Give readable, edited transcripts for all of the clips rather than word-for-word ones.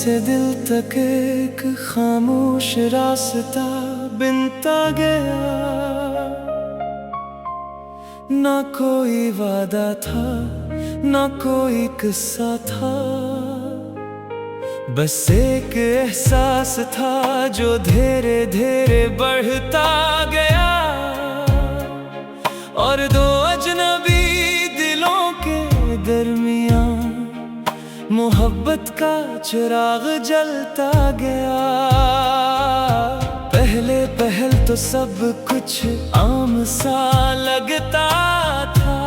से दिल तक एक खामोश रास्ता बनता गया। ना कोई वादा था, ना कोई किस्सा था, बस एक एहसास था जो धीरे धीरे बढ़ता गया। और दो अजनबी दिलों के दरमियां मोहब्बत का चिराग जलता गया। पहले पहल तो सब कुछ आम सा लगता था,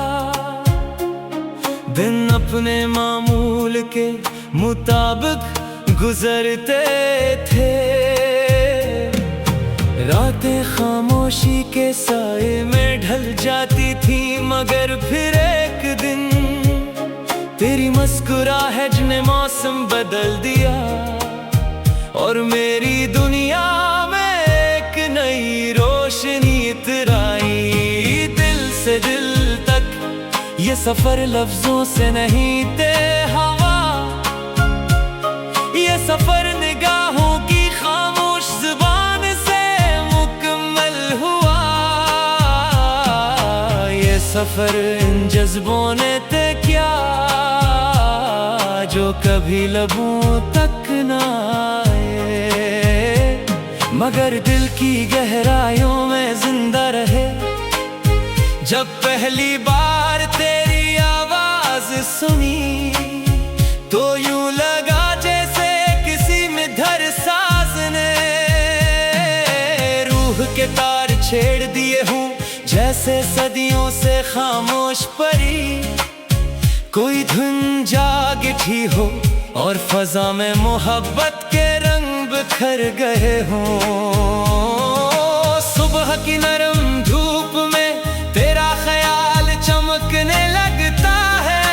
दिन अपने मामूल के मुताबिक गुजरते थे। रातें खामोशी के साए में ढल जाती थी, मगर फिर एक दिन तेरी मुस्कुराहट ने मौसम बदल दिया और मेरी दुनिया में एक नई रोशनी इतर आई। दिल से दिल तक ये सफर लफ्जों से नहीं थे हवा, ये सफर निगाहों की खामोश जुबान से मुकम्मल हुआ। ये सफर इन जज्बों ने तय किया जो कभी लबों तक न आए, मगर दिल की गहराइयों में जिंदा रहे। जब पहली बार तेरी आवाज सुनी तो यूं लगा जैसे किसी मिधर साज ने रूह के तार छेड़ दिए हूँ, जैसे सदियों से खामोश परी कोई धुन जाग उठी हो और फजा में मोहब्बत के रंग बिखर गए हों। सुबह की नरम धूप में तेरा ख्याल चमकने लगता है,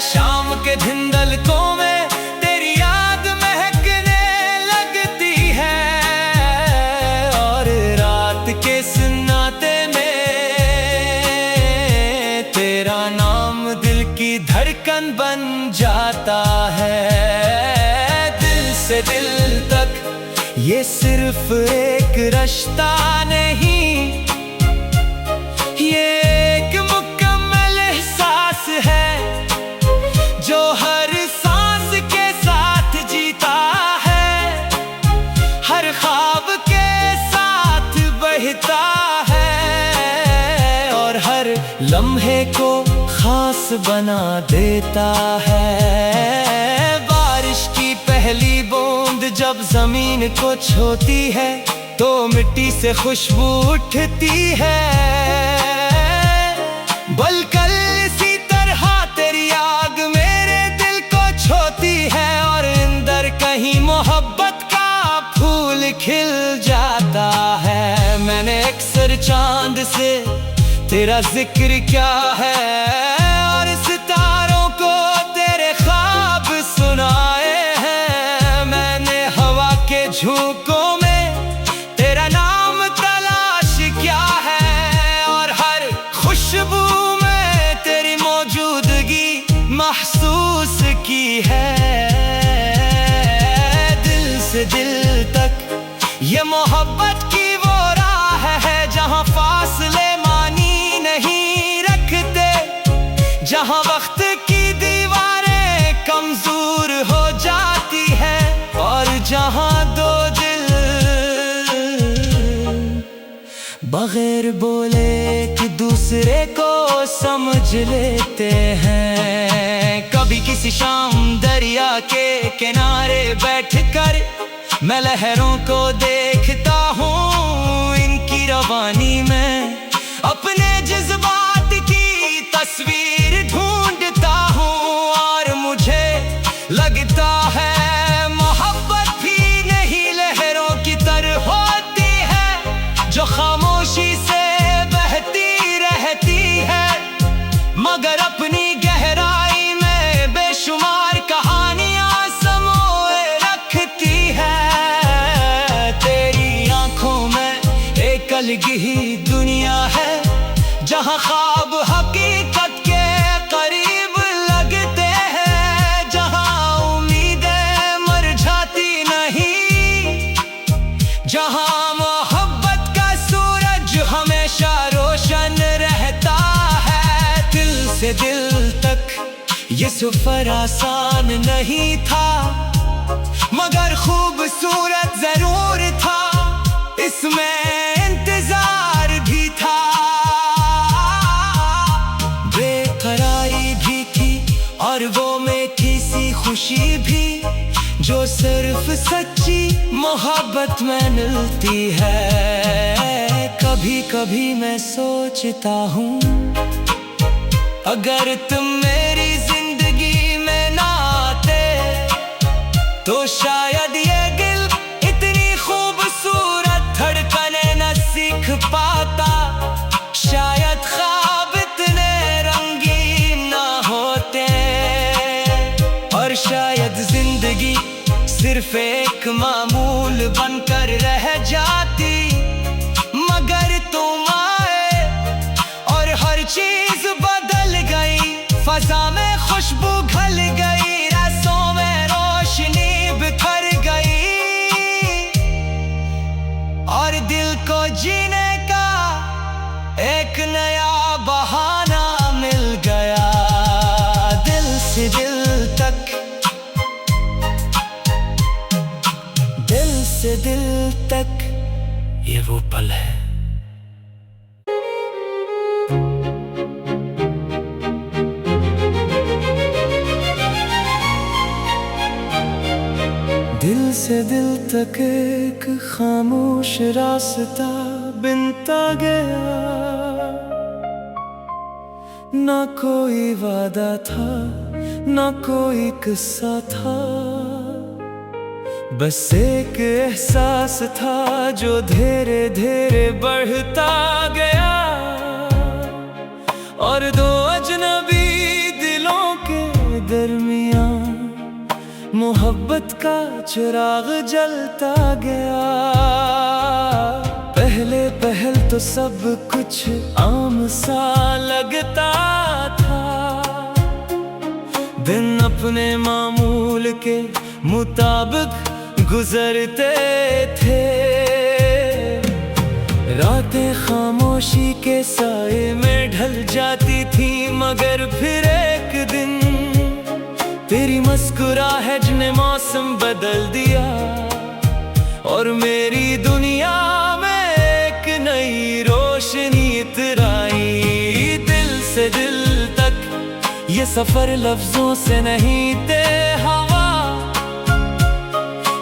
शाम के धुंधलकों में तेरी याद महकने लगती है, और रात के सन्नाटे में तेरा नाम दिल की धड़कन बन जाता है। दिल से दिल तक ये सिर्फ एक रिश्ता नहीं, ये एक मुकम्मल एहसास है जो हर सांस के साथ जीता है, हर ख्वाब के साथ बहता है और हर लम्हे को खास बना देता है। बारिश की पहली बूंद जब जमीन को छूती है तो मिट्टी से खुशबू उठती है, बलकल इसी तरह तेरी आग मेरे दिल को छूती है और अंदर कहीं मोहब्बत का फूल खिल जाता है। मैंने अक्सर चांद से तेरा जिक्र क्या है और सितारों को तेरे ख्वाब सुनाए हैं। मैंने हवा के झोंकों में तेरा नाम तलाश किया है और हर खुशबू में तेरी मौजूदगी महसूस की है। दिल से दिल तक ये मोहब्बत की वो राह है जहाँ फासले जहाँ वक्त की दीवारें कमजोर हो जाती है और जहाँ दो दिल बगैर बोले कि दूसरे को समझ लेते हैं। कभी किसी शाम दरिया के किनारे बैठकर मैं लहरों को देखता हूँ, इनकी रवानी में अपने जज्बात की तस्वीर ढूंढता हूँ और मुझे लगता है मोहब्बत भी नहीं लहरों की तरह होती है जो खामोशी से बहती रहती है, मगर अपनी गहराई में बेशुमार कहानियां समोए रखती है। तेरी आंखों में एक अलग ही दुनिया है जहाँ ख्वाब हकीकत के करीब लगते हैं, जहाँ उम्मीदें ये सफर आसान नहीं था, मगर खूबसूरत जरूर था। इसमें इंतजार भी था, बेकरारी भी थी, और वो मीठी सी खुशी भी, जो सिर्फ सच्ची मोहब्बत में मिलती है। कभी कभी मैं सोचता हूँ, अगर तुम मेरी जिंदगी में ना आते, तो शायद ये दिल इतनी खूबसूरत धड़कने न सीख पाता। शायद ख्वाब इतने रंगीन ना होते, और शायद जिंदगी सिर्फ एक मामूल बनकर रह जाती। मगर तुम आए और हर चीज बदल गई, फजा में खुशबू घल गई, रास्तों में रोशनी बिखर गई, और दिल को जीने का एक नया बहाना मिल गया। दिल से दिल तक, दिल से दिल तक, ये वो पल है। दिल से दिल तक एक खामोश रास्ता बनता गया, ना कोई वादा था, ना कोई किस्सा था, बस एक एहसास था जो धीरे धीरे बढ़ता गया। और दो अजनबी दिलों के दरमियां मोहब्बत का चिराग जलता गया। पहले पहल तो सब कुछ आम सा लगता था, दिन अपने मामूल के मुताबिक गुजरते थे, रातें खामोशी के साए में ढल जाती थी। मगर फिर एक दिन तेरी मुस्कुराहट ने मौसम बदल दिया, और मेरी दुनिया में एक नई रोशनी इतराई। दिल से दिल तक ये सफर लफ्जों से नहीं तय हवा,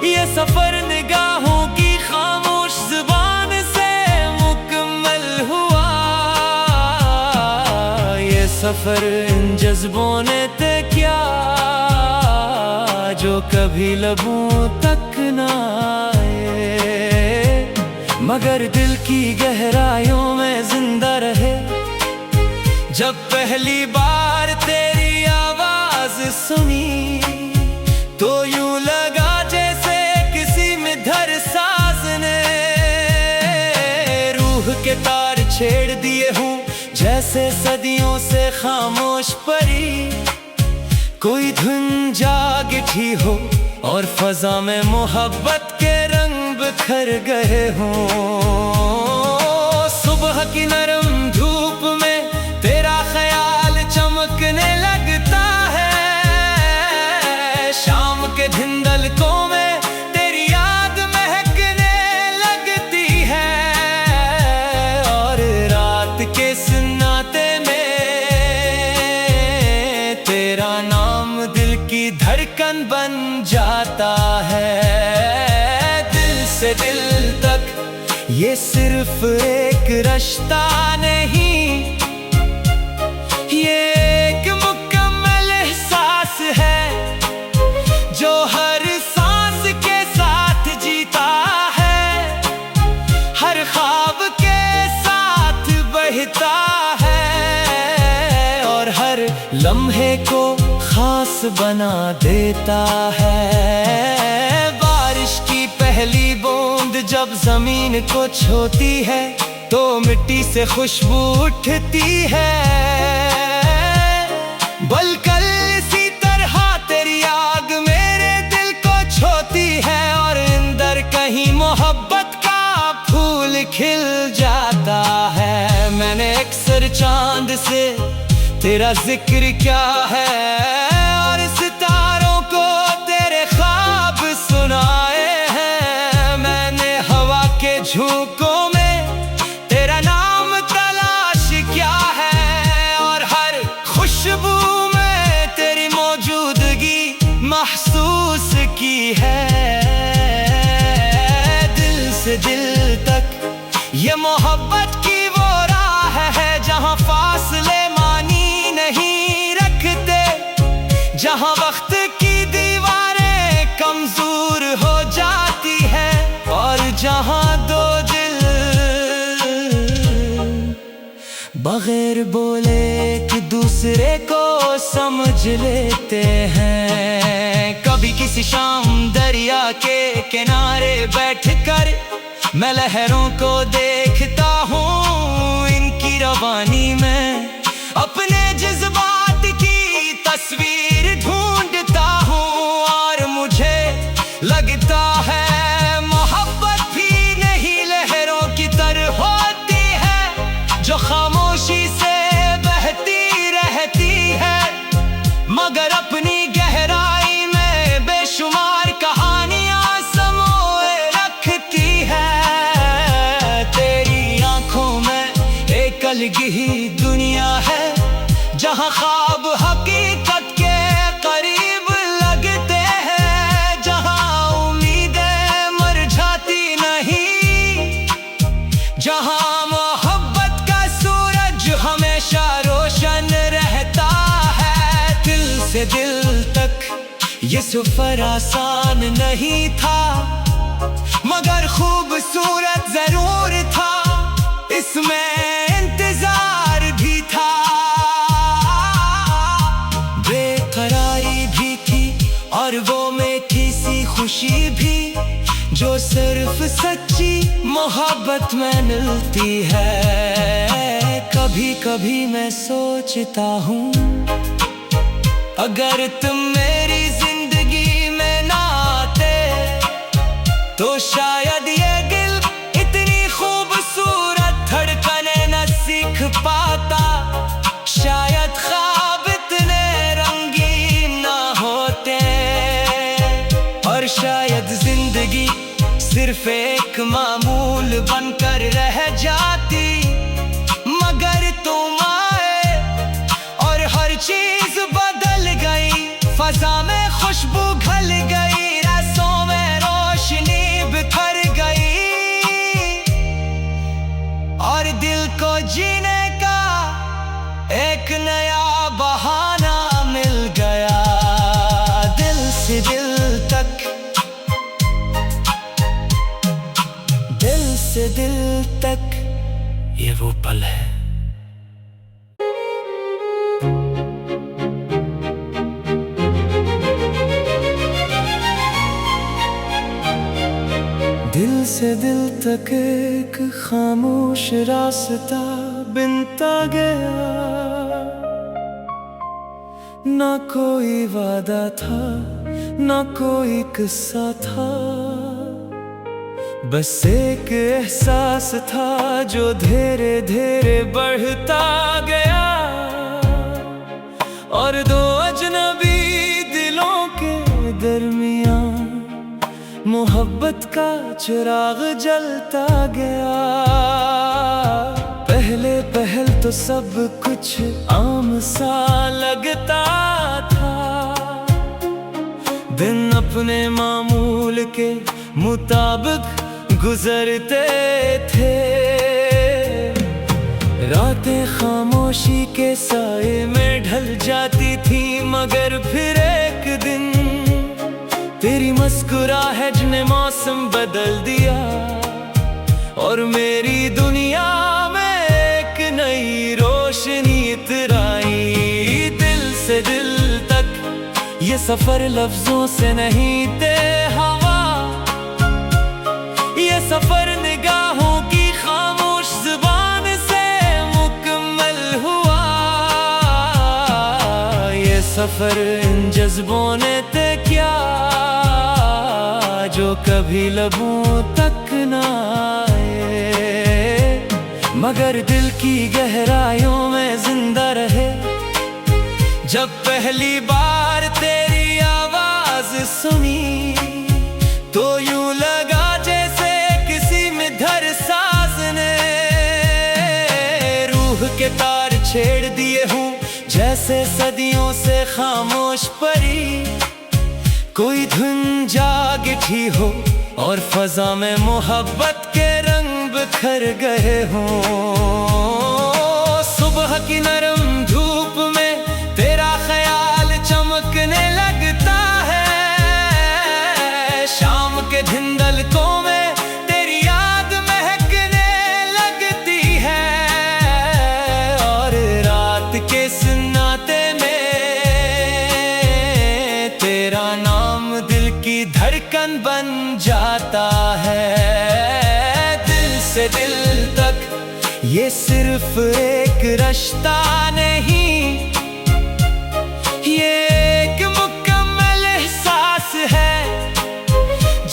ये सफर निगाहों की खामोश जुबान से मुकम्मल हुआ। ये सफर इन जज्बों ने तय किया जो कभी लबों तक न आए, मगर दिल की गहराइयों में जिंदा रहे। जब पहली बार तेरी आवाज सुनी, तो यूं लगा जैसे किसी में धर साज ने रूह के तार छेड़ दिए हूँ, जैसे सदियों से खामोश परी कोई धुन जाग उठी हो, और फजा में मोहब्बत के रंग बिखर गए हों। सुबह की नरम धूप में तेरा ख्याल चमकने लगता है, शाम के धुंधलकों में तेरी याद महकने लगती है, और रात के सन्नाटे में तेरा नाम दिल की धड़कन बन जाता है। दिल से दिल तक ये सिर्फ एक रिश्ता नहीं, ये एक मुकम्मल एहसास है जो हर सांस के साथ जीता है, हर ख्वाब के साथ बहता है, और हर लम्हे को खास बना देता है। बारिश की पहली बूंद जब जमीन को छूती है, तो मिट्टी से खुशबू उठती है। बलकल इसी तरह तेरी आग मेरे दिल को छूती है, और अंदर कहीं मोहब्बत का फूल खिल जाता है। मैंने अक्सर चांद से तेरा जिक्र क्या है, ये मोहब्बत की वो राह है जहाँ फासले मानी नहीं रखते, जहाँ वक्त की दीवारें कमजोर हो जाती है और जहाँ दो दिल बगैर बोले कि दूसरे को समझ लेते हैं। कभी किसी शाम दरिया के किनारे बैठकर मैं लहरों को देखता हूँ, इनकी रवानी में अपने जज्बात की तस्वीर ढूंढता हूँ और मुझे लगता है मोहब्बत भी नहीं लहरों की तरह होती है जो खामोशी से बहती रहती है, मगर अपनी गहराई में बेशुमार कहानियां समोए रखती है। तेरी आंखों में एक अलग ही दुनिया है जहां ख्वाब हकीकत के करीब लगते हैं, जहां उम्मीदें मर जाती नहीं, जहां मोहब्बत का सूरज हमेशा रोशन रहता है। दिल से दिल तक ये सफर आसान नहीं था, मगर खूबसूरत जरूर था, इसमें इंतजार भी था, बेकरारी भी थी और वो मीठी सी खुशी भी जो सिर्फ सच्ची मोहब्बत में मिलती है। कभी कभी मैं सोचता हूँ अगर तुम मेरी जिंदगी में ना आते तो शायद ये दिल इतनी खूबसूरत धड़कने न सीख पाता, शायद ख्वाब इतने रंगीन ना होते और शायद जिंदगी सिर्फ एक मामूल बनकर रह जाती, मगर तुम आए और हर चीज बदल गई, फजा में खुशबू घल गई, रास्तों में रोशनी बिखर गई और दिल को जीने का एक नया बहाना मिल गया। दिल से दिल तक, दिल से दिल तक ये वो पल है। दिल से दिल तक एक खामोश रास्ता बनता गया, ना कोई वादा था ना कोई किस्सा था, बस एक एहसास था जो धीरे धीरे बढ़ता गया और दो अजनबी दिलों के दरमियां मोहब्बत का चिराग जलता गया। पहले पहल तो सब कुछ आम सा लगता था, दिन अपने मामूल के मुताबिक गुजरते थे, रातें खामोशी के साए में ढल जाती थी, मगर फिर एक दिन तेरी मुस्कुराहट ने मौसम बदल दिया और मेरी दुनिया में एक नई रोशनी इतर आई। दिल से दिल तक ये सफर लफ्जों से नहीं थे हवा, ये सफर निगाहों की खामोश जुबान से मुकम्मल हुआ। ये सफर इन जज्बों ने तय किया जो कभी लबों तक ना आए, मगर दिल की गहराइयों में जिंदा रहे। जब पहली बार तेरी आवाज सुनी तो यूं लगा जैसे किसी मिधर साज ने रूह के तार छेड़ दिए हूँ, जैसे सदियों से खामोश परी कोई धुन जाग उठी हो और फजा में मोहब्बत के रंग बिखर गए हों। सुबह की नरम धूप में तेरा ख्याल चमकने लगता है, शाम के धुंधलकों में तेरी याद महकने लगती है, और रात के सन्नाटे में तेरा नाम दिल की धड़कन बन जाता है। दिल से दिल तक ये सिर्फ एक रिश्ता नहीं, ये एक मुकम्मल एहसास है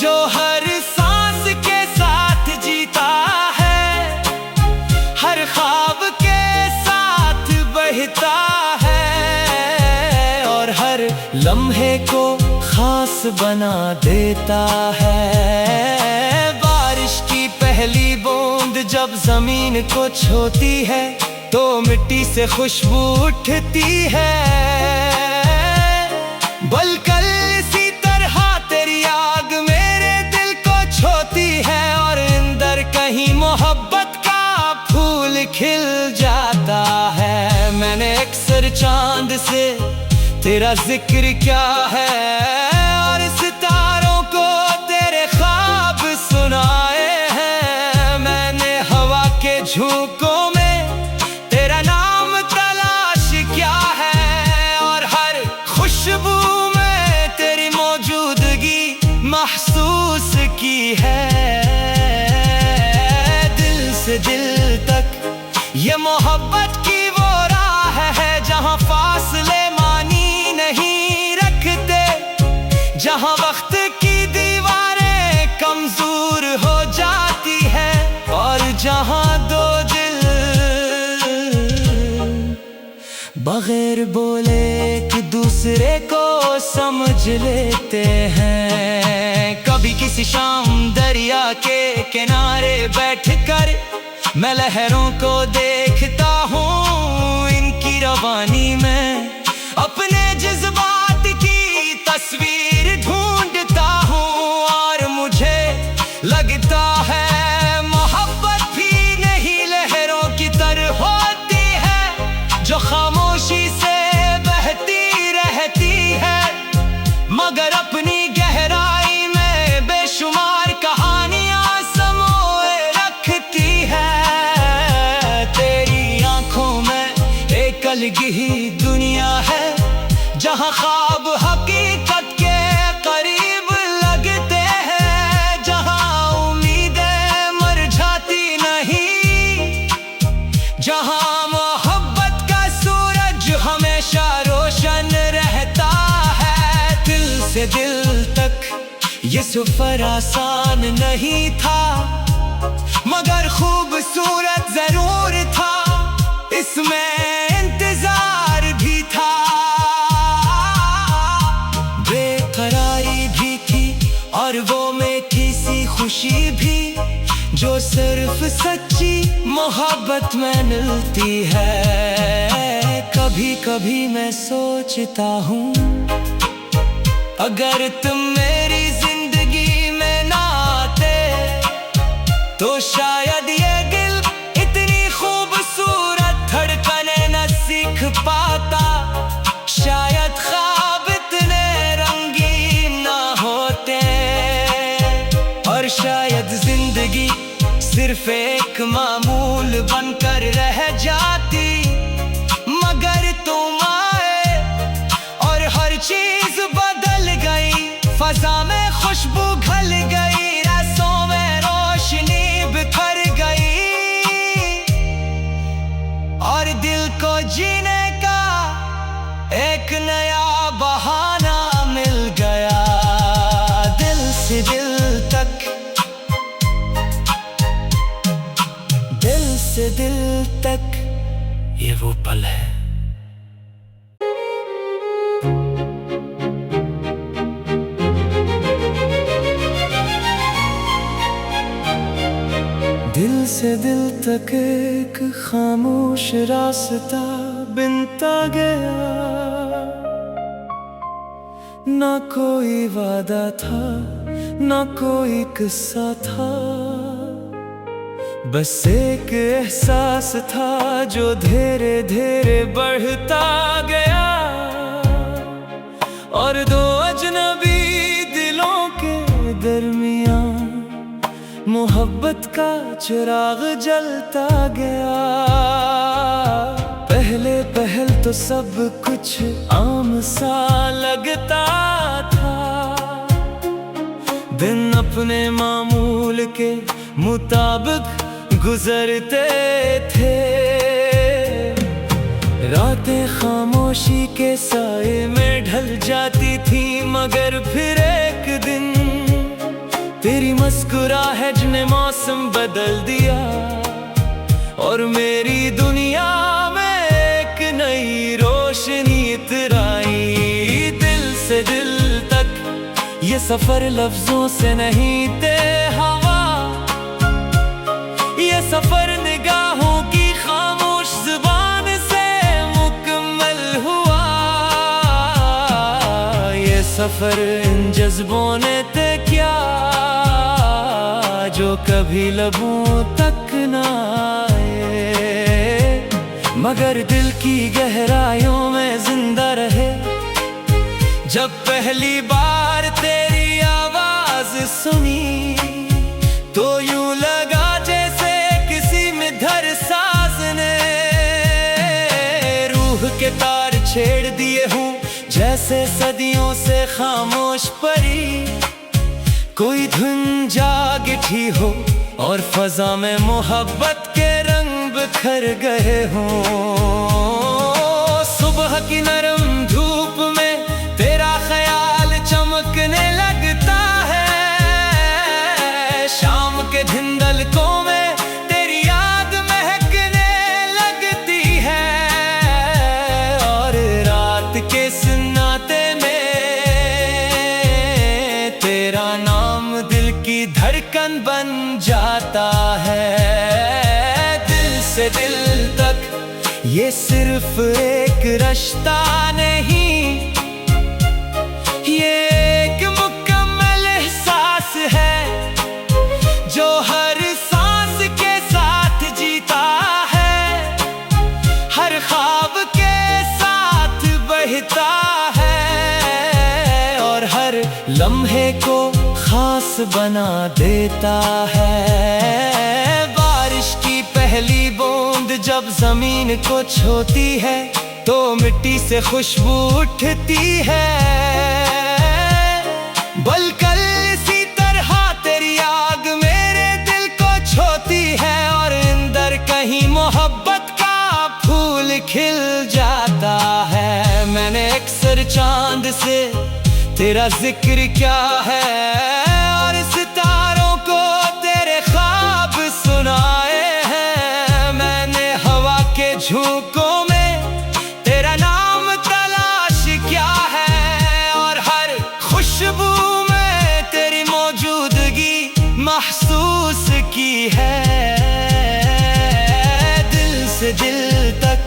जो हर सांस के साथ जीता है, हर ख्वाब के साथ बहता है, और हर लम्हे को खास बना देता है। बारिश की पहली बूंद जब जमीन को छूती है तो मिट्टी से खुशबू उठती है। बलकल इसी तरह तेरी आग मेरे दिल को छूती है, और अंदर कहीं मोहब्बत का फूल खिल जाता है। मैंने अक्सर चांद से तेरा जिक्र क्या है, और सितारों को तेरे ख्वाब सुनाए हैं। मैंने हवा के झोंकों में तेरा नाम तलाश किया है, और हर खुशबू में तेरी मौजूदगी महसूस की है। दिल से दिल तक ये मोहब्बत की वो राह है जहाँ फासले मानी नहीं रखते, जहाँ वक्त की दीवारें कमजोर हो जाती है, और जहाँ दो दिल बगैर बोले एक दूसरे को समझ लेते हैं। कभी किसी शाम दरिया के किनारे बैठकर मैं लहरों को देखता हूँ, इनकी रवानी में अपने जज्बात की तस्वीर ढूंढता हूँ, और मुझे लगता है मोहब्बत भी नहीं लहरों की तरह होती है, जो खामोशी से बहती रहती है, मगर अपनी गहराई में बेशुमार कहानियां समोए रखती है। तेरी आंखों में एक अलग ही दुनिया है, जहाँ ख्वाब हकीकत के करीब लगते हैं, जहाँ उम्मीदें मर जाती नहीं, जहाँ मोहब्बत का सूरज हमेशा रोशन रहता है। दिल से दिल तक ये सफर आसान नहीं था, मगर खूबसूरत जरूर था, इसमें इंतजार भी था, बेकरारी भी थी, और वो मीठी सी खुशी भी जो सिर्फ सच्ची मोहब्बत में मिलती है। कभी कभी मैं सोचता हूँ अगर तुम मेरी जिंदगी में ना आते तो शायद ये दिल इतनी खूबसूरत धड़कने न सीख पाता, शायद ख्वाब इतने रंगीन ना होते, और शायद जिंदगी सिर्फ एक मामूल बनकर रह जाती। मगर तुम आए और हर चीज बदल गई, फजा में खुशबू घल गई, रसों में रोशनी बिखर गई, और दिल को जीने का एक नया बहाना मिल गया। दिल से दिल तक, दिल से दिल तक ये वो पल है। दिल से दिल तक एक खामोश रास्ता बनता गया, ना कोई वादा था ना कोई किस्सा था, बस एक एहसास था जो धीरे धीरे बढ़ता गया, और दो अजनबी दिलों के दरमियां मोहब्बत का चिराग जलता गया। पहले पहल तो सब कुछ आम सा लगता था, दिन अपने मामूल के मुताबिक गुजरते थे, रातें खामोशी के साए में ढल जाती थी। मगर फिर एक दिन तेरी मुस्कुराहट ने मौसम बदल दिया, और मेरी दुनिया में एक नई रोशनी इतराई। दिल से दिल तक ये सफर लफ्जों से नहीं थे हवा, ये सफर निगाहों की खामोश जुबान से मुकम्मल हुआ। ये सफर इन जज्बों ने तय किया जो कभी लबों तक न आए, मगर दिल की गहराइयों में जिंदा रहे। जब पहली बार तेरी आवाज सुनी तो यूं लगा जैसे किसी मिधर साज ने रूह के तार छेड़ दिए हूँ, जैसे सदियों से खामोश परी कोई धुन जाग उठी हो, और फजा में मोहब्बत के रंग बिखर गए हों। सुबह की नरम धूप में तेरा ख्याल चमकने लगता है, शाम के धुंधलकों में तेरी याद महकने लगती है, और रात के सन्नाटे में तेरा नाम दिल की धड़कन बन जाता है। दिल से दिल तक ये सिर्फ एक रिश्ता नहीं, ये एक मुकम्मल एहसास है जो हर सांस के साथ जीता है, हर ख्वाब के साथ बहता है, और हर लम्हे को खास बना देता है। बारिश की पहली बूंद जब जमीन को छूती है तो मिट्टी से खुशबू उठती है, बलकल इसी तरह तेरी आग मेरे दिल को छूती है, और अंदर कहीं मोहब्बत का फूल खिल जाता है। मैंने अक्सर चांद से तेरा जिक्र क्या है, और सितारों को तेरे ख्वाब सुनाए हैं। मैंने हवा के झोंकों में तेरा नाम तलाश किया है, और हर खुशबू में तेरी मौजूदगी महसूस की है। दिल से दिल तक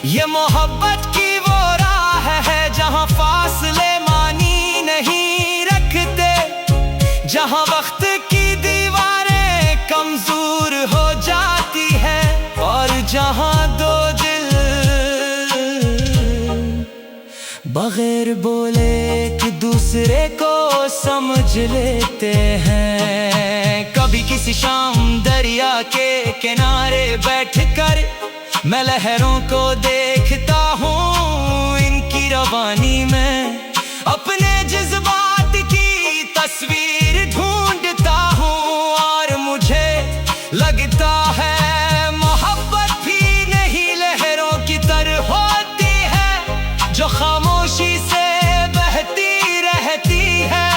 ये मोहब्बत की वो राह है जहाँ फासले मानी नहीं रखते, जहाँ वक्त की दीवारें कमजोर हो जाती है, और जहाँ दो दिल बगैर बोले एक दूसरे को समझ लेते हैं। कभी किसी शाम दरिया के किनारे बैठकर मैं लहरों को देखता हूँ, इनकी रवानी में अपने जज्बात की तस्वीर ढूंढता हूँ, और मुझे लगता है मोहब्बत भी नहीं लहरों की तरह होती है जो खामोशी से बहती रहती है,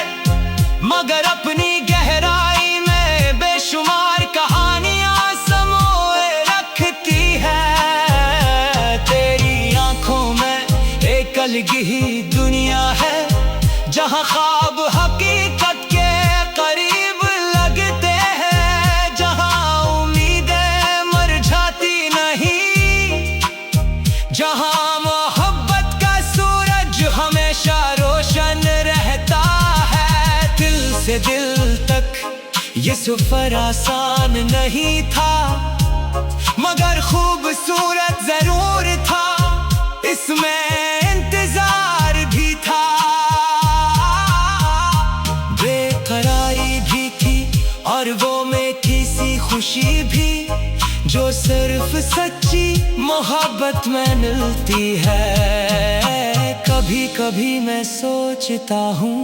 मगर अपनी गहराई में बेशुमार कहानियां समोए रखती है। तेरी आंखों में एक अलग ही दुनिया है जहाँ ख्वाब हकीकत के करीब लगते हैं, जहाँ उम्मीदें मर जाती नहीं, जहाँ मोहब्बत का सूरज हमेशा रोशन रहता है। दिल से दिल तक ये सफर आसान नहीं था, मगर खूबसूरत जरूर था, इसमें इंतजार भी था। बेकरारी भी थी और वो मीठी सी खुशी भी, जो सिर्फ सच्ची मोहब्बत में मिलती है। कभी कभी मैं सोचता हूँ,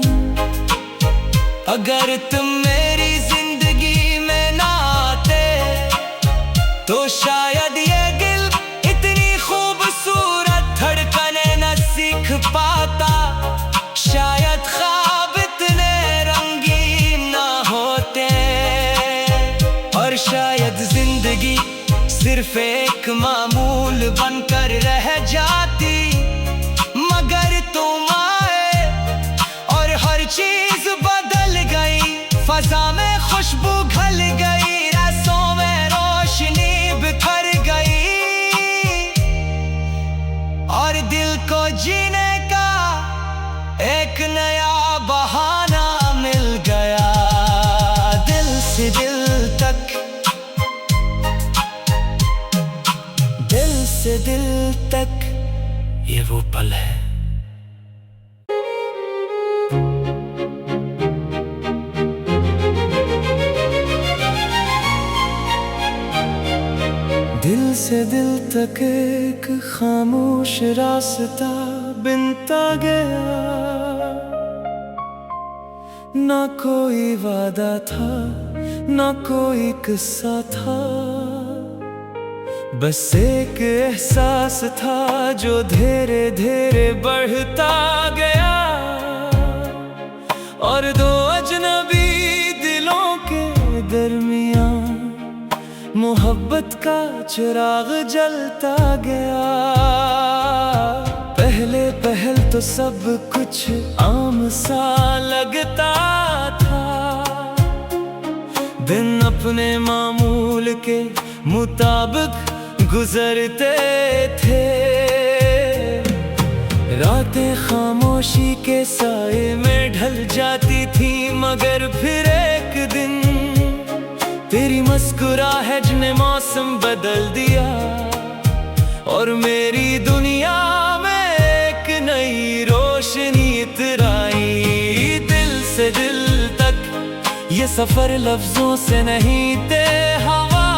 अगर तुम मेरी जिंदगी में ना आते, तो शायद ये दिल इतनी खूबसूरत धड़कने न सीख पाता, शायद ख्वाब इतने रंगीन ना होते, और शायद जिंदगी सिर्फ एक मामूल बनकर रह जाती। मगर तुम आए और हर चीज बदल गई, फजा में खुशबू घल गई, रसों में रोशनी बिखर गई, और दिल को जीने का एक नया बहाना मिल गया। दिल से दिल तक, दिल से दिल तक, ये वो पल है। दिल से दिल तक एक खामोश रास्ता बनता गया, ना कोई वादा था, ना कोई किस्सा था, बस एक एहसास था जो धीरे धीरे बढ़ता गया, और दो अजनबी दिलों के दरमियां मोहब्बत का चिराग जलता गया। पहले पहल तो सब कुछ आम सा लगता था, दिन अपने मामूल के मुताबिक गुजरते थे, रातें खामोशी के साए में ढल जाती थी, मगर फिर एक दिन तेरी मुस्कुराहट ने मौसम बदल दिया, और मेरी दुनिया में एक नई रोशनी इतराई। दिल से दिल तक ये सफर लफ्जों से नहीं तय हवा,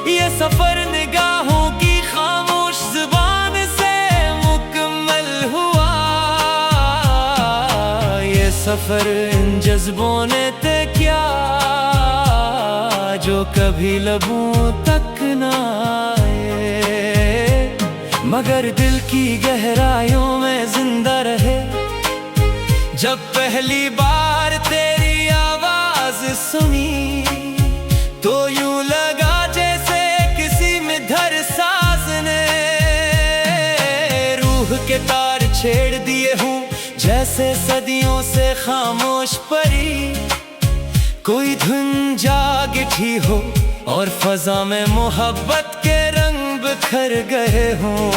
ये सफर निगाहों की खामोश जुबान से मुकम्मल हुआ। ये सफर इन जज्बों ने तय किया जो कभी लबों तक न आए, मगर दिल की गहराइयों में जिंदा रहे। जब पहली बार तेरी आवाज सुनी, तो यूं लगा जैसे किसी मिधर साज ने रूह के तार छेड़ दिए हूँ, जैसे सदियों से खामोश परी कोई धुन जाग उठी हो, और फजा में मोहब्बत के रंग बिखर गए हों।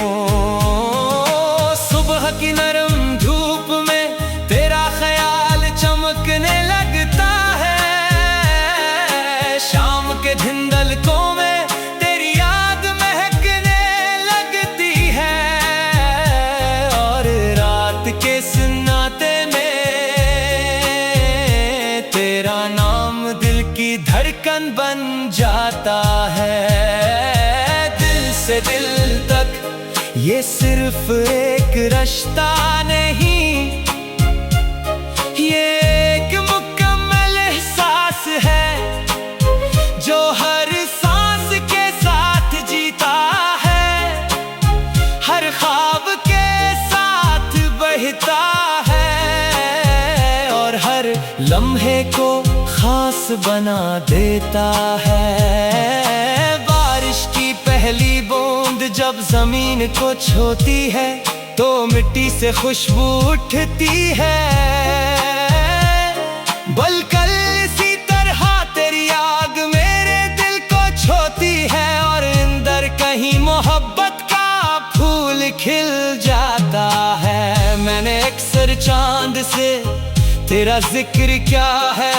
सुबह की नरम धूप में तेरा ख्याल चमकने लगता है, शाम के धुंधलकों में तेरी याद महकने लगती है, और रात के सन्नाटे में तेरा नाम दिल की धड़कन बन जाता है। दिल से दिल तक ये सिर्फ एक रिश्ता नहीं, ये एक मुकम्मल एहसास है जो हर सांस के साथ जीता है, हर ख्वाब के साथ बहता है, और हर लम्हे को खास बना देता है। बारिश की पहली बूंद जब जमीन को छूती है, तो मिट्टी से खुशबू उठती है। बलकल इसी तरह तेरी आग मेरे दिल को छूती है, और अंदर कहीं मोहब्बत का फूल खिल जाता है। मैंने अक्सर चांद से तेरा जिक्र क्या है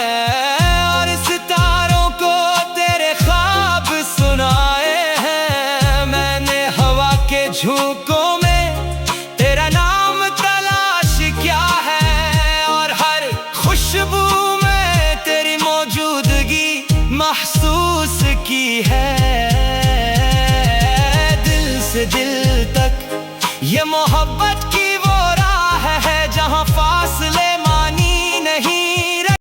और सितारों को तेरे ख्वाब सुनाए हैं। मैंने हवा के झोंकों में तेरा नाम तलाश किया है और हर खुशबू में तेरी मौजूदगी महसूस की है। दिल से दिल तक ये मोहब्बत की वो राह है